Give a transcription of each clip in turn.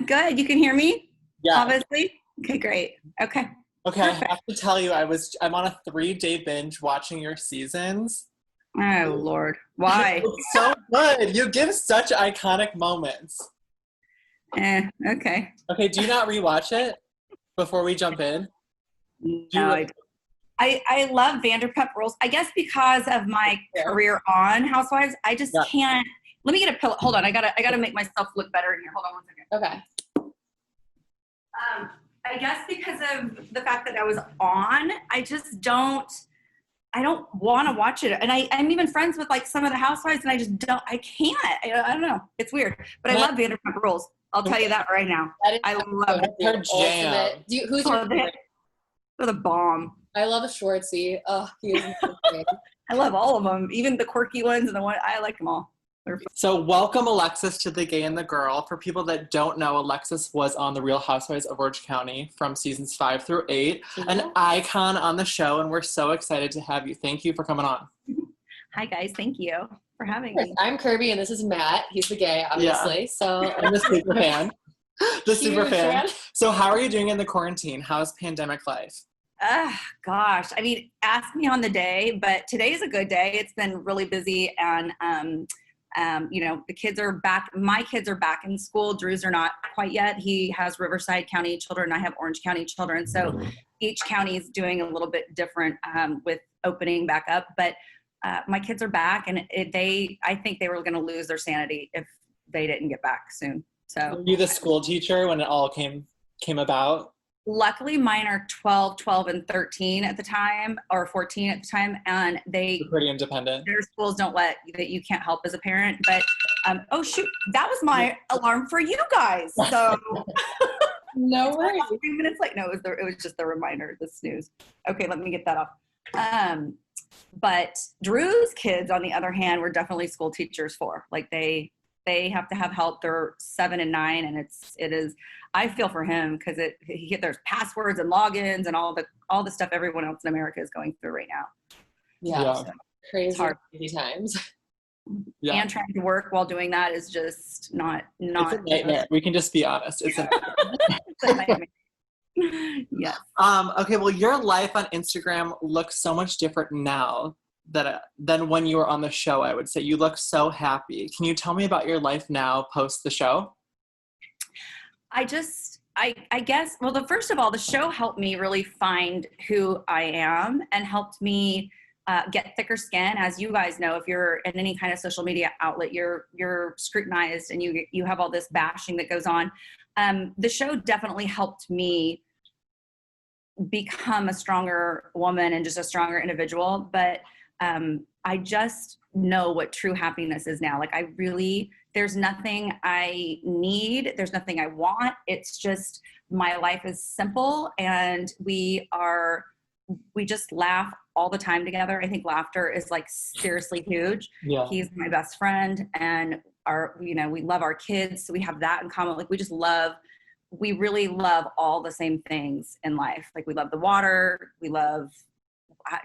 I'm good. You can hear me? Yeah. Obviously? Okay, great. Okay. Okay, Perfect. I have to tell you, I'm on a 3-day binge watching your seasons. Oh, Lord. Why? It's so good. You give such iconic moments. Okay. Okay, do you not rewatch it before we jump in? No, I love Vanderpump Rules. I guess because of my career on Housewives, I just can't. Let me get a pillow. Hold on. I gotta make myself look better in here. Hold on 1 second. Okay. I guess because of the fact that I was on, I don't want to watch it. And I'm even friends with like some of the housewives and I can't. I don't know. It's weird. But I love Vanderpump Rules. I'll tell you that right now. I love it. Her jam. Who's your favorite? For the bomb. I love Schwartzy. Oh, he is insane. I love all of them. Even the quirky ones and the one, I like them all. So welcome Alexis to The Gay and the Girl. For people that don't know, Alexis was on The Real Housewives of Orange County from seasons 5 through 8, an icon on the show, and we're so excited to have you. Thank you for coming on. Hi guys, thank you for having me. I'm Kirby and this is Matt. He's the gay, obviously. Yeah. So I'm the super fan. The super fan. So how are you doing in the quarantine? How's pandemic life? Gosh, I mean, ask me on the day, but today's a good day. It's been really busy and the kids are back. My kids are back in school. Drew's are not quite yet. He has Riverside County children. I have Orange County children. So each county is doing a little bit different with opening back up. But my kids are back, and I think they were going to lose their sanity if they didn't get back soon. So were you the school teacher when it all came about? Luckily, mine are 12, and 13 at the time, or 14 at the time, and they're pretty independent. Their schools don't let that you can't help as a parent. But oh shoot, that was my alarm for you guys. So no worries. 3 minutes late. No, it was just the reminder, the snooze. Okay, let me get that off. But Drew's kids, on the other hand, were definitely school teachers for. Like they have to have help. They're 7 and 9, and it is. I feel for him because there's passwords and logins and all the stuff everyone else in America is going through right now. Yeah. So crazy times. Yeah. And trying to work while doing that is just not. It's a nightmare. We can just be honest. It's a nightmare. Yes. Okay. Well, your life on Instagram looks so much different now than when you were on the show. I would say you look so happy. Can you tell me about your life now post the show? I guess, well, first of all, the show helped me really find who I am and helped me get thicker skin. As you guys know, if you're in any kind of social media outlet, you're scrutinized and you have all this bashing that goes on. The show definitely helped me become a stronger woman and just a stronger individual. But I just know what true happiness is now. Like there's nothing I need. There's nothing I want. It's just my life is simple, and we just laugh all the time together. I think laughter is like seriously huge. Yeah. He's my best friend, and we love our kids. So we have that in common. Like we really love all the same things in life. Like we love the water. We love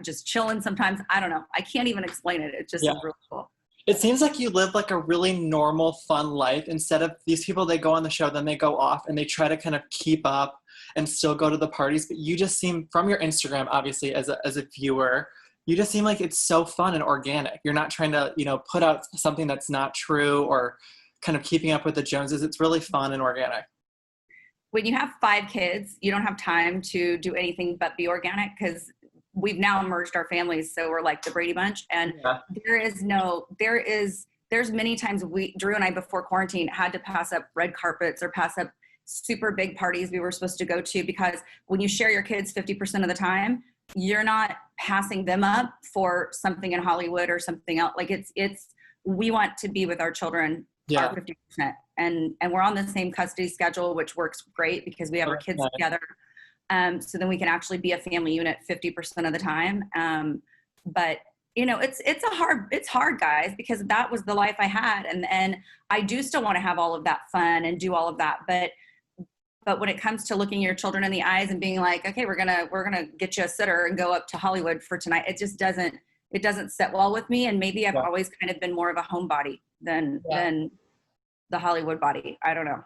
just chilling sometimes. I don't know. I can't even explain it. It's just really cool. It seems like you live like a really normal, fun life instead of these people, they go on the show, then they go off and they try to kind of keep up and still go to the parties. But you just seem, from your Instagram, obviously, as a viewer, you just seem like it's so fun and organic. You're not trying to, put out something that's not true or kind of keeping up with the Joneses. It's really fun and organic. When you have 5 kids, you don't have time to do anything but be organic because we've now merged our families, so we're like the Brady Bunch, and there's many times Drew and I before quarantine had to pass up red carpets or pass up super big parties we were supposed to go to, because when you share your kids 50% of the time, you're not passing them up for something in Hollywood or something else. Like we want to be with our children, our 50%, and we're on the same custody schedule, which works great because we have our kids together. So then we can actually be a family unit 50% of the time. But it's hard, guys, because that was the life I had. And I do still want to have all of that fun and do all of that. But when it comes to looking your children in the eyes and being like, okay, we're going to get you a sitter and go up to Hollywood for tonight. It just doesn't sit well with me. And maybe I've always kind of been more of a homebody than the Hollywood body. I don't know.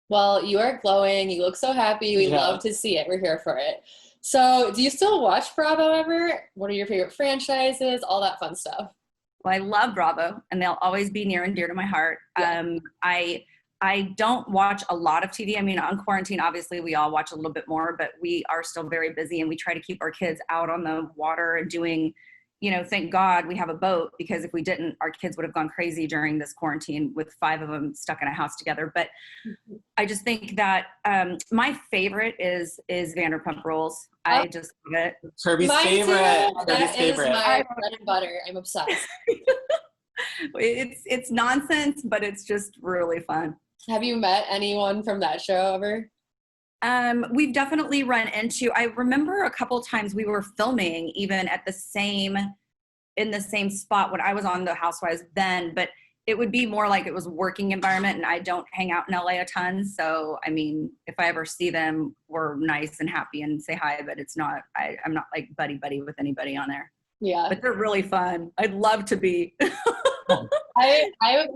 Well, you are glowing. You look so happy. We love to see it. We're here for it. So do you still watch Bravo ever? What are your favorite franchises? All that fun stuff. Well, I love Bravo, and they'll always be near and dear to my heart. Yeah. I don't watch a lot of TV. I mean, on quarantine, obviously, we all watch a little bit more, but we are still very busy, and we try to keep our kids out on the water and doing, thank God we have a boat, because if we didn't, our kids would have gone crazy during this quarantine with 5 of them stuck in a house together. But I just think that my favorite is Vanderpump Rules. I just love it. Kirby's favorite. That is my bread and butter. I'm obsessed. It's nonsense, but it's just really fun. Have you met anyone from that show ever? We've definitely run into, I remember a couple times we were filming even in the same spot when I was on the Housewives then, but it would be more like it was working environment, and I don't hang out in LA a ton. So, I mean, if I ever see them, we're nice and happy and say hi, but it's not, I'm not like buddy with anybody on there. Yeah. But they're really fun. I'd love to be. I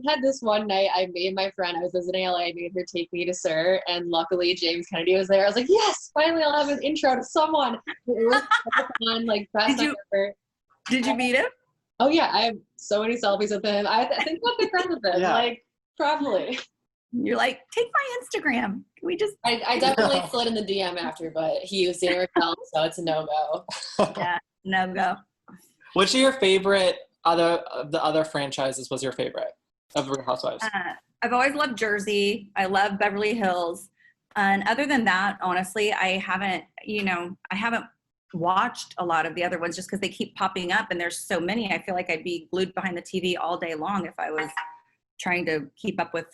had this one night, I made my friend, I was visiting LA, I made her take me to SUR, and luckily James Kennedy was there. I was like, yes, finally I'll have an intro to someone. It was so fun, like best night ever. Did you meet him? Oh yeah, I have so many selfies with him. I think I'll be friends with him, like probably. You're like, take my Instagram. Can we just? I definitely slid in the DM after, but he used the Raquel, so it's a no-go. Yeah, no-go. Which are your favorite of the other franchises was your favorite of Real Housewives? I've always loved Jersey. I love Beverly Hills. And other than that, honestly, I haven't watched a lot of the other ones just because they keep popping up and there's so many. I feel like I'd be glued behind the TV all day long if I was trying to keep up with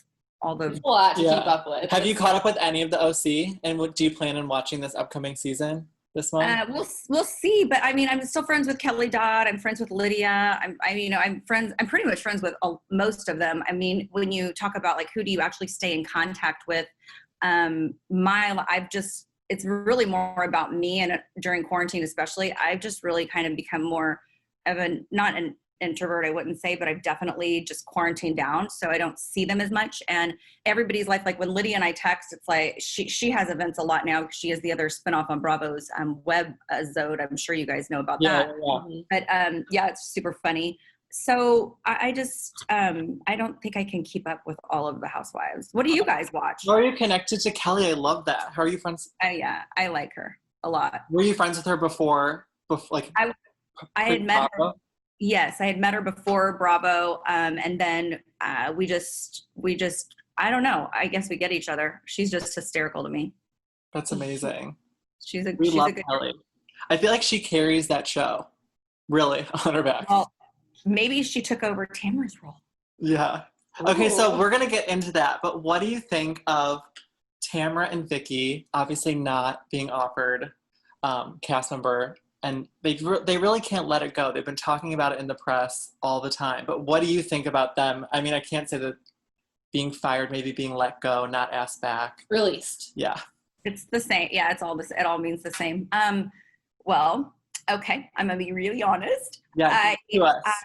all the... There's a lot to keep up with. Have you caught up with any of the OC? And do you plan on watching this upcoming season? This one? We'll see, but I mean, I'm still friends with Kelly Dodd. I'm friends with Lydia. I'm pretty much friends with most of them. I mean, when you talk about like who do you actually stay in contact with, it's really more about me, and during quarantine especially, I've just really kind of become more of not an introvert, I wouldn't say, but I've definitely just quarantined down, so I don't see them as much. And everybody's life, like when Lydia and I text, it's like she has events a lot now. She has the other spinoff on Bravo's web Zode. I'm sure you guys know about that. Yeah. But it's super funny. So I just I don't think I can keep up with all of the Housewives. What do you guys watch? How are you connected to Kelly? I love that. How are you friends? Yeah, I like her a lot. Were you friends with her before I had met her. Yes, I had met her before Bravo, and then we just I don't know. I guess we get each other. She's just hysterical to me. That's amazing. We love Kelly. Girl. I feel like she carries that show, really, on her back. Well, maybe she took over Tamara's role. Yeah. Okay, so we're gonna get into that. But what do you think of Tamara and Vicki obviously not being offered cast member? And they really can't let it go. They've been talking about it in the press all the time. But what do you think about them? I mean, I can't say that being fired, maybe being let go, not asked back. Released. Yeah. It's the same. Yeah, it's all this. It all means the same. Well, okay, I'm gonna be really honest. Yeah.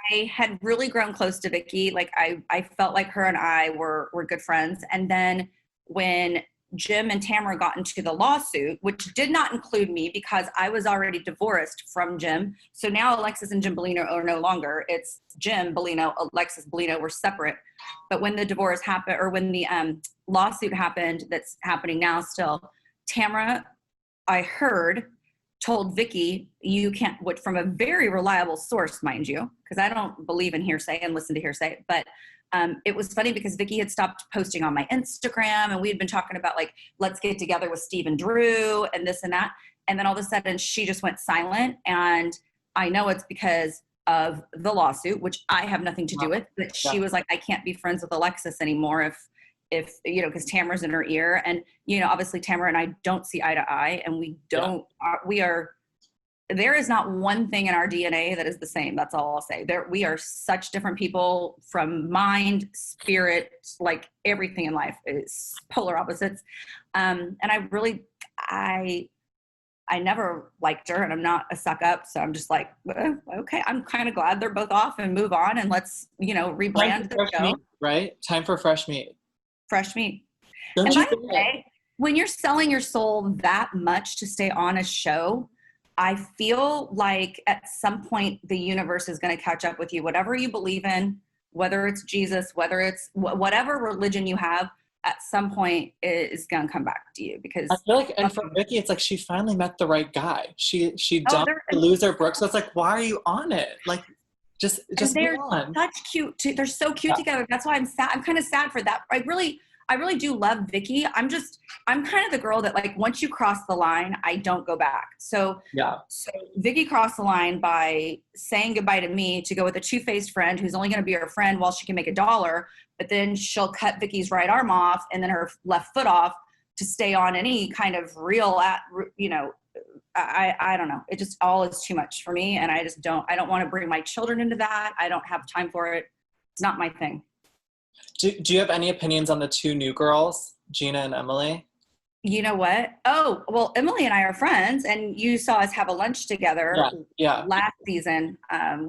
I had really grown close to Vicki. Like I felt like her and I were good friends. And then when Jim and Tamara got into the lawsuit, which did not include me because I was already divorced from Jim. So now Alexis and Jim Bellino are no longer. It's Jim Bellino, Alexis Bellino were separate. But when the divorce happened, or when the lawsuit happened, that's happening now still, Tamara, I heard, told Vicki, you can't, what from a very reliable source, mind you, because I don't believe in hearsay and listen to hearsay, but it was funny because Vicki had stopped posting on my Instagram, and we had been talking about like, let's get together with Steve and Drew and this and that. And then all of a sudden she just went silent. And I know it's because of the lawsuit, which I have nothing to do with, but she was like, I can't be friends with Alexis anymore if because Tamara's in her ear. And, obviously Tamara and I don't see eye to eye, and there is not one thing in our DNA that is the same. That's all I'll say. We are such different people from mind, spirit, like everything in life is polar opposites. And I never liked her, and I'm not a suck up. So I'm just like, okay, I'm kind of glad they're both off and move on, and let's, rebrand the show. Meat, right? Time for fresh meat. Fresh meat. Don't And you by the think way, when you're selling your soul that much to stay on a show, I feel like at some point the universe is going to catch up with you. Whatever you believe in, whether it's Jesus, whether it's whatever religion you have, at some point is going to come back to you because I feel like, and for Vicki, it's like she finally met the right guy. She dumped the loser Brooke, so it's like, why are you on it? Like, just they're move on. such cute too. They're so cute together. That's why I'm sad. I'm kind of sad for that. I really do love Vicki. I'm kind of the girl that like once you cross the line, I don't go back. So Vicki crossed the line by saying goodbye to me to go with a two-faced friend who's only going to be her friend while she can make $1, but then she'll cut Vicki's right arm off and then her left foot off to stay on any kind of real, I don't know. It just all is too much for me. And I don't want to bring my children into that. I don't have time for it. It's not my thing. Do you have any opinions on the two new girls, Gina and Emily? You know what? Oh, well, Emily and I are friends, and you saw us have a lunch together last season.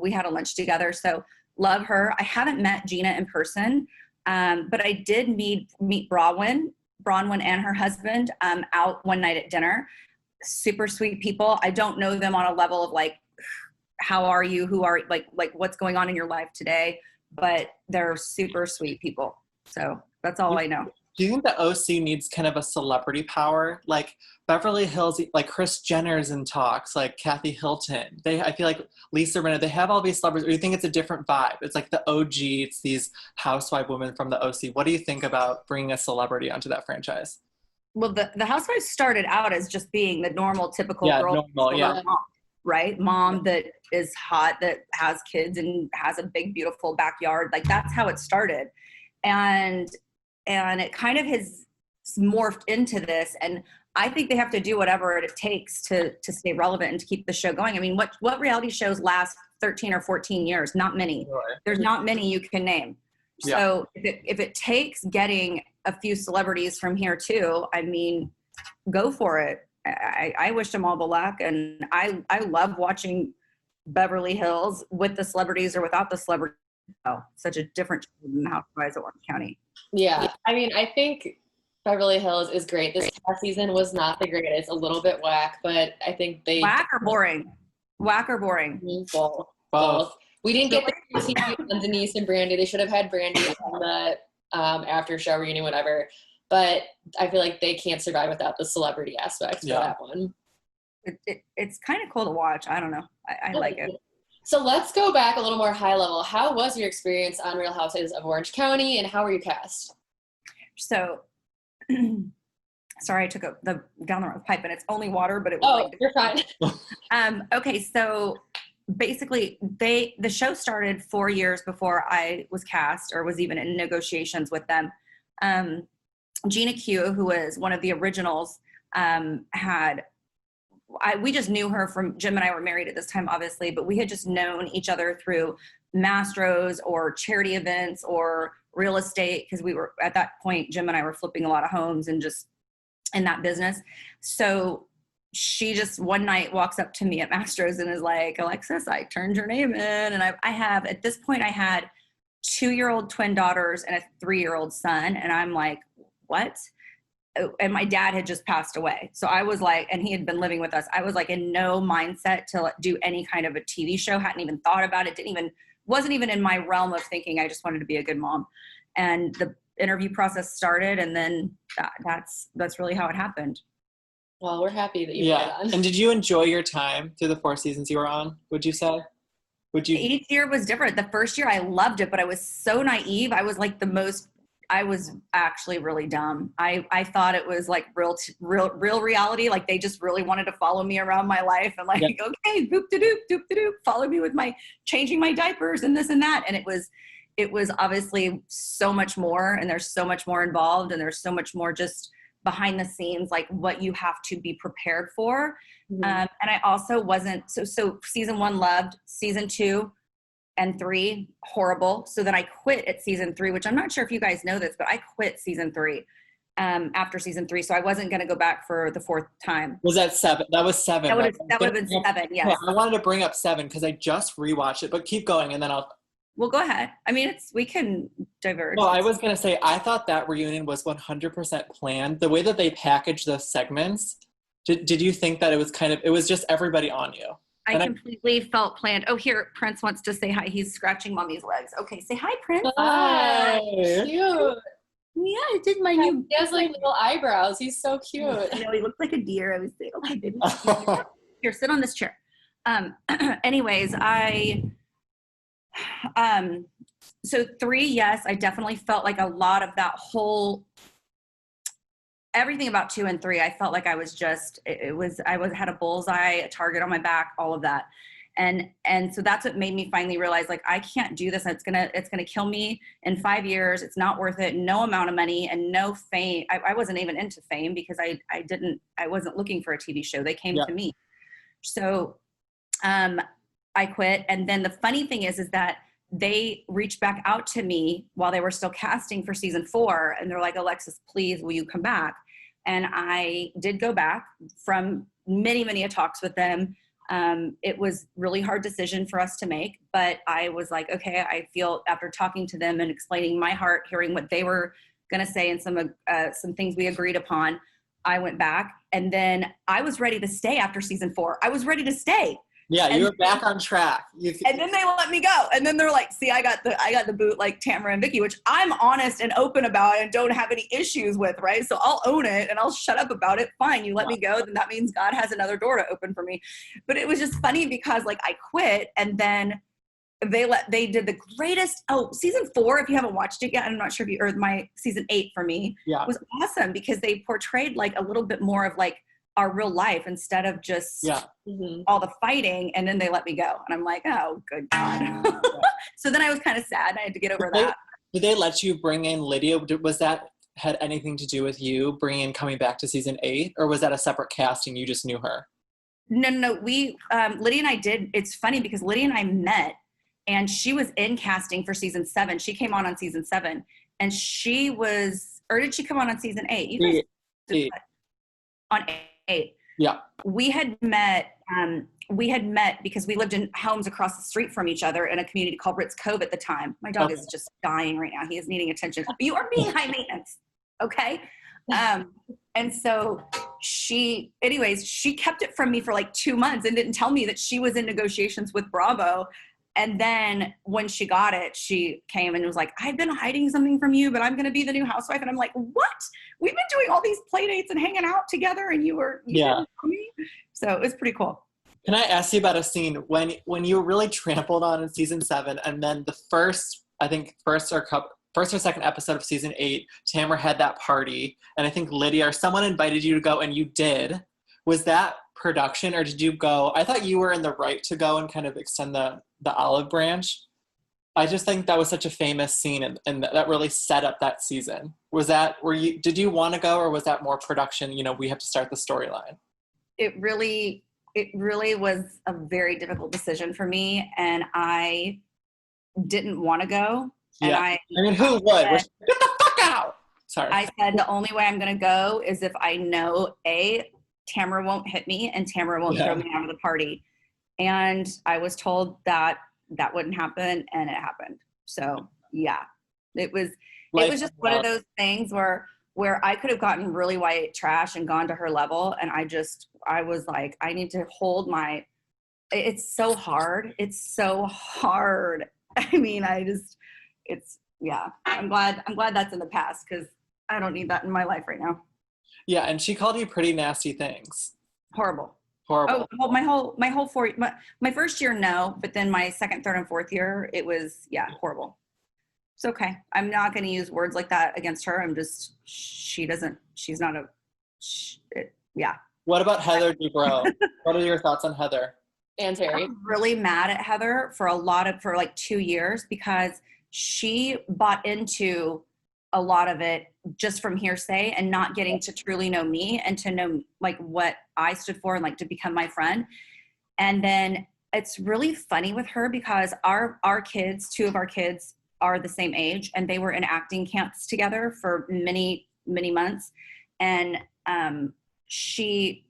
We had a lunch together, so love her. I haven't met Gina in person, but I did meet Bronwyn and her husband out one night at dinner. Super sweet people. I don't know them on a level of like, how are you? Who are like what's going on in your life today? But they're super sweet people. So that's all I know. Do you think the OC needs kind of a celebrity power? Like Beverly Hills, like Kris Jenner's in talks, like Kathy Hilton. I feel like Lisa Rinna, they have all these celebrities. Or do you think it's a different vibe? It's like the OG, it's these housewife women from the OC. What do you think about bringing a celebrity onto that franchise? Well, the Housewives started out as just being the normal, typical girl. Mom, right? Mom that is hot, that has kids and has a big, beautiful backyard. Like that's how it started. And it kind of has morphed into this. And I think they have to do whatever it takes to stay relevant and to keep the show going. I mean, what reality shows last 13 or 14 years? Not many. There's not many you can name. Yeah. So if it takes getting a few celebrities from here too, I mean, go for it. I wish them all the luck. And I love watching Beverly Hills with the celebrities or without the celebrities. Oh, such a different than Housewives of Orange County. Yeah. I mean, I think Beverly Hills is great. This past season was not the greatest. A little bit whack, but I think they... Whack or boring? Both. We didn't get the TV on Denise and Brandy. They should have had Brandy on the after show reunion, whatever. But I feel like they can't survive without the celebrity aspect for that one. It's kind of cool to watch. I don't know. I like it. So let's go back a little more high level. How was your experience on Real Housewives of Orange County, and how were you cast? So, sorry, I took the down the pipe, and it's only water, but it was you're fine. Okay, so basically, the show started 4 years before I was cast or was even in negotiations with them. Gina Q, who was one of the originals, we just knew her from Jim and I were married at this time, obviously, but we had just known each other through Mastros or charity events or real estate because we were at that point, Jim and I were flipping a lot of homes and just in that business. So she just one night walks up to me at Mastros and is like, Alexis, I turned your name in. And I have, at this point, I had 2-year-old twin daughters and a 3-year-old son. And I'm like, what? And my dad had just passed away. So I was like, and he had been living with us. I was like in no mindset to do any kind of a TV show. Hadn't even thought about it. Wasn't even in my realm of thinking. I just wanted to be a good mom. And the interview process started. And then that's really how it happened. Well, we're happy that you got on. And did you enjoy your time through the 4 seasons you were on, would you say? Each year was different. The first year I loved it, but I was so naive. I was like I was actually really dumb. I thought it was like real reality. Like they just really wanted to follow me around my life and like, okay, doop, follow me with my changing my diapers and this and that. And it was obviously so much more, and there's so much more involved, and there's so much more just behind the scenes, like what you have to be prepared for. Mm-hmm. And I also wasn't, so season 1 loved, season 2 and 3 horrible. So then I quit at season 3, which I'm not sure if you guys know this, but I quit season 3 after season 3. So I wasn't going to go back for the 4th time. Was that 7? That was 7. That would have been 7. Yes. I wanted to bring up 7 because I just rewatched it, but keep going and then I'll. Well, go ahead. I mean, we can diverge. Well, I was going to say, I thought that reunion was 100% planned. The way that they packaged the segments, did you think that it was just everybody on you? I completely felt planned. Oh, here, Prince wants to say hi. He's scratching mommy's legs. Okay, say hi, Prince. Hi. Cute. Yeah, I did my new. He has like little eyebrows. He's so cute. I know, he looks like a deer. I was saying, okay, baby. Here, sit on this chair. Anyways, so 3, yes, I definitely felt like a lot of that whole, everything about 2 and 3, I felt like I was just, had a bullseye, a target on my back, all of that. And so that's what made me finally realize, like, I can't do this. It's gonna kill me in 5 years. It's not worth it. No amount of money and no fame. I wasn't even into fame because I wasn't looking for a TV show. They came to me. So, I quit. And then the funny thing is that they reached back out to me while they were still casting for season 4. And they're like, Alexis, please, will you come back? And I did go back from many, many talks with them. It was really hard decision for us to make, but I was like, okay, I feel after talking to them and explaining my heart, hearing what they were going to say and some things we agreed upon, I went back. And then I was ready to stay after season 4. I was ready to stay. Yeah, you were back on track. And then they let me go. And then they're like, see, I got the boot like Tamara and Vicki, which I'm honest and open about and don't have any issues with, right? So I'll own it and I'll shut up about it. Fine, you let me go, then that means God has another door to open for me. But it was just funny because like I quit and then they did the greatest, season 4, if you haven't watched it yet, I'm not sure if you heard my season 8 for me, was awesome because they portrayed like a little bit more of like our real life instead of just all the fighting, and then they let me go. And I'm like, oh, good God. So then I was kind of sad. I had to get over that. Did they let you bring in Lydia? Was that had anything to do with you coming back to season 8? Or was that a separate casting? You just knew her? No. We, Lydia and I did. It's funny because Lydia and I met and she was in casting for season 7. She came on season 7 and she was, or did she come on season 8? You guys, on 8. Yeah. We had met because we lived in homes across the street from each other in a community called Ritz Cove at the time. My dog is just dying right now. He is needing attention. You are being high maintenance. Okay. And so she kept it from me for like 2 months and didn't tell me that she was in negotiations with Bravo. And then when she got it, she came and was like, I've been hiding something from you, but I'm going to be the new housewife. And I'm like, what? We've been doing all these play dates and hanging out together and you didn't know me? So it was pretty cool. Can I ask you about a scene when you were really trampled on in season 7 and then the first or second episode of season 8, Tamara had that party and I think Lydia or someone invited you to go and you did. Was that production or did you go? I thought you were in the right to go and kind of extend the olive branch. I just think that was such a famous scene and that really set up that season. Did you want to go or was that more production? We have to start the storyline. It really was a very difficult decision for me and I didn't want to go. Yeah. And who would? Get the fuck out! Sorry. I said the only way I'm going to go is if I know Tamara won't hit me and Tamara won't throw me out of the party. And I was told that wouldn't happen and it happened. So yeah, it was just one of those things where I could have gotten really white trash and gone to her level. And I was like, I need to hold it's so hard. It's so hard. I mean, I'm glad that's in the past because I don't need that in my life right now. Yeah, and she called you pretty nasty things. Horrible. Oh, well, my first year, no, but then my second, third, and fourth year, it was horrible. It's okay. I'm not going to use words like that against her. What about Heather Dubrow? What are your thoughts on Heather? And Terry. I'm really mad at Heather for like 2 years because she bought into a lot of it just from hearsay and not getting to truly know me and to know like what I stood for and like to become my friend. And then it's really funny with her because our kids, 2 of our kids are the same age and they were in acting camps together for many, many months. And she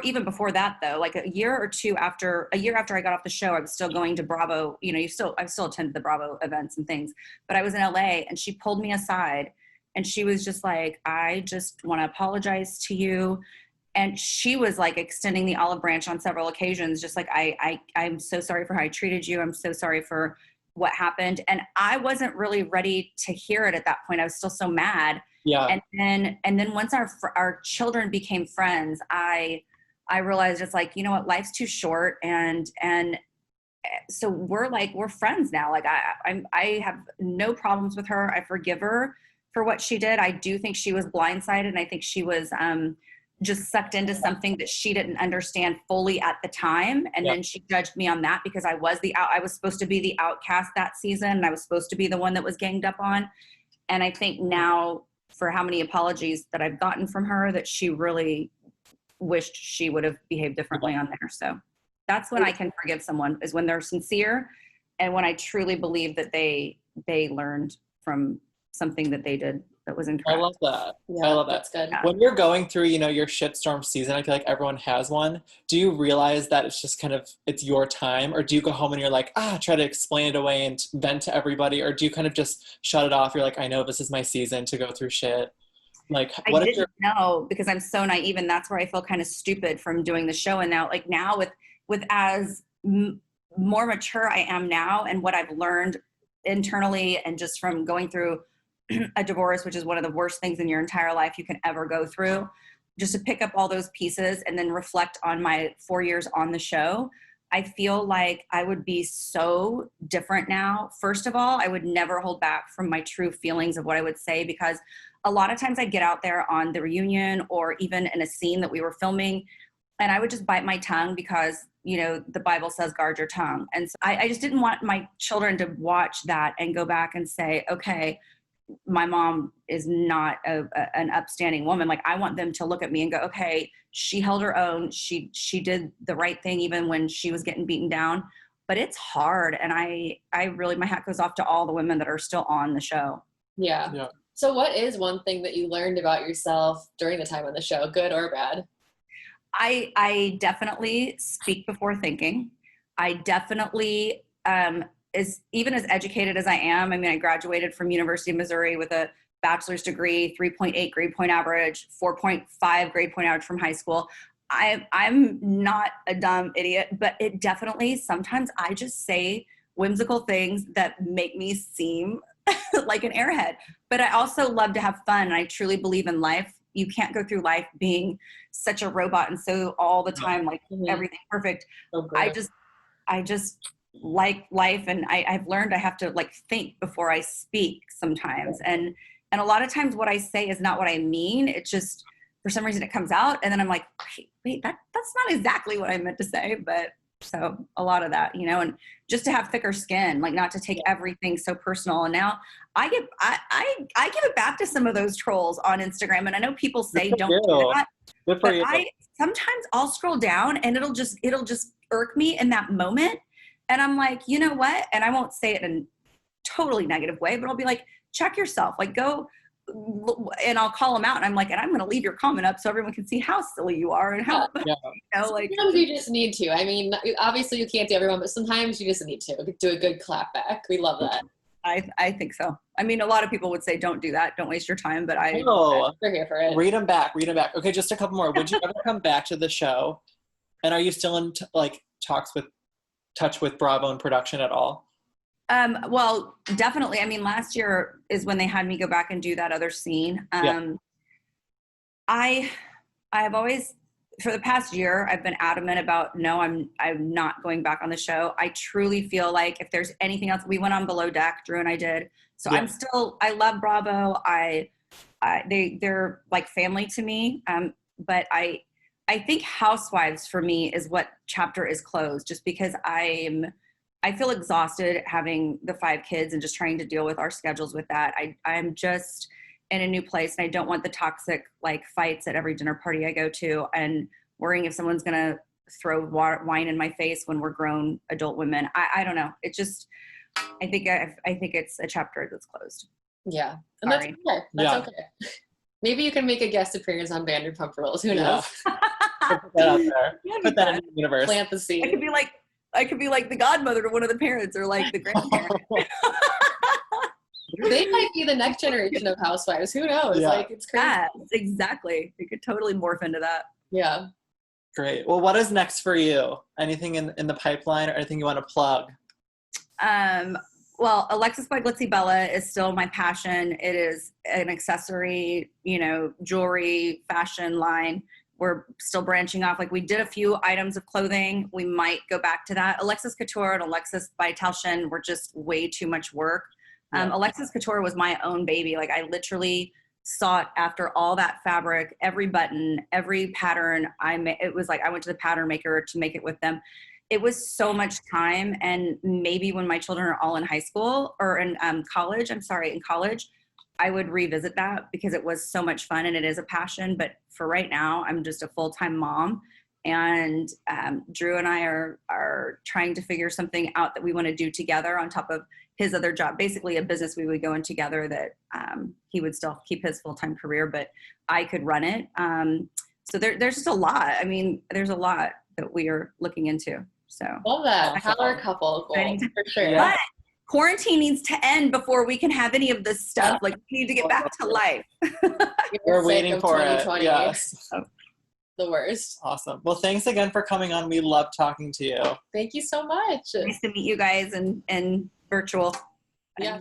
even before that though, like a year after I got off the show, I was still going to Bravo, I still attended the Bravo events and things, but I was in LA and she pulled me aside and she was just like, I just want to apologize to you. And she was like extending the olive branch on several occasions, just like, I'm so sorry for how I treated you. I'm so sorry for what happened. And I wasn't really ready to hear it at that point. I was still so mad. Yeah. And then once our children became friends, I realized it's like, you know what, life's too short. And so we're friends now. Like I have no problems with her. I forgive her for what she did. I do think she was blindsided. And I think she was, just sucked into something that she didn't understand fully at the time. And then she judged me on that because I was supposed to be the outcast that season. And I was supposed to be the one that was ganged up on. And I think now for how many apologies that I've gotten from her, that she really wished she would have behaved differently on there. So that's when I can forgive someone, is when they're sincere. And when I truly believe that they learned from something that they did that was incorrect. I love that. Yeah, I love that. That's good. Yeah. When you're going through, your shitstorm season, I feel like everyone has one. Do you realize that it's just it's your time? Or do you go home and you're like, try to explain it away and vent to everybody? Or do you kind of just shut it off? You're like, I know this is my season to go through shit. Like, I didn't know because I'm so naive, and that's where I feel kind of stupid from doing the show. And now with as more mature I am now and what I've learned internally and just from going through a divorce, which is one of the worst things in your entire life you can ever go through, just to pick up all those pieces and then reflect on my 4 years on the show, I feel like I would be so different now. First of all, I would never hold back from my true feelings of what I would say, because a lot of times I get out there on the reunion or even in a scene that we were filming, and I would just bite my tongue because, the Bible says guard your tongue. And so I just didn't want my children to watch that and go back and say, okay, my mom is not an upstanding woman. Like, I want them to look at me and go, okay, she held her own. She did the right thing even when she was getting beaten down. But it's hard. And I really, my hat goes off to all the women that are still on the show. Yeah. So what is one thing that you learned about yourself during the time on the show, good or bad? I definitely speak before thinking. I definitely, even as educated as I am, I graduated from University of Missouri with a bachelor's degree, 3.8 grade point average, 4.5 grade point average from high school. I'm not a dumb idiot, but it definitely, sometimes I just say whimsical things that make me seem like an airhead. But I also love to have fun, and I truly believe in life. You can't go through life being such a robot and so all the time, like everything perfect. Oh, I just like life, and I've learned I have to think before I speak sometimes. And a lot of times what I say is not what I mean. It's just, for some reason it comes out, and then I'm like, wait, that's not exactly what I meant to say. But so a lot of that, and just to have thicker skin, not to take everything so personal. And now I give it back to some of those trolls on Instagram. And I know people say don't do that, but sometimes I'll scroll down and it'll just irk me in that moment. And I'm like, you know what? And I won't say it in a totally negative way, but I'll be like, check yourself, go, and I'll call them out. And I'm like, and I'm going to leave your comment up so everyone can see how silly you are and how, sometimes you just need to. Obviously you can't do everyone, but sometimes you just need to do a good clap back. We love that. I think so. A lot of people would say, don't do that. Don't waste your time. But we're here for it. Read them back. Okay, just a couple more. Would you ever come back to the show? And are you still in touch with Bravo and production at all? Well, definitely. Last year is when they had me go back and do that other scene. I have always, for the past year, I've been adamant about, no, I'm not going back on the show. I truly feel like if there's anything else, we went on Below Deck, Drew and I did. So I love Bravo. They're like family to me. But I think Housewives for me is what chapter is closed, just because I feel exhausted having the 5 kids and just trying to deal with our schedules with that. I'm just in a new place, and I don't want the toxic fights at every dinner party I go to, and worrying if someone's going to throw wine in my face when we're grown adult women. I don't know. It just, I think it's a chapter that's closed. Yeah. And that's okay. That's okay. Maybe you can make a guest appearance on Vanderpump Rules. Who knows? Put that out there. Put that in the universe. Plant the seed. I could be like the godmother to one of the parents or like the grandparent. They might be the next generation of housewives. Who knows? Yeah. Like, it's crazy. Yeah, exactly. It could totally morph into that. Yeah. Great. Well, what is next for you? Anything in the pipeline or anything you want to plug? Well, Alexis by Glitzy Bella is still my passion. It is an accessory, jewelry, fashion line. We're still branching off. Like, we did a few items of clothing. We might go back to that. Alexis Couture and Alexis by Telshin were just way too much work. Alexis Couture was my own baby. Like, I literally sought after all that fabric, every button, every pattern. It was like I went to the pattern maker to make it with them. It was so much time. And maybe when my children are all in high school or in college, I would revisit that because it was so much fun and it is a passion. But for right now, I'm just a full-time mom. And Drew and I are trying to figure something out that we want to do together on top of his other job, basically a business we would go in together that he would still keep his full-time career, but I could run it. So there's just a lot. I mean, there's a lot that we are looking into. So love that. Power couple. Cool. For sure. Yeah. But quarantine needs to end before we can have any of this stuff. Like, we need to get back to life. We're waiting for it. Yes. The worst. Awesome. Well, thanks again for coming on. We love talking to you. Thank you so much. Nice to meet you guys and virtual. Yeah.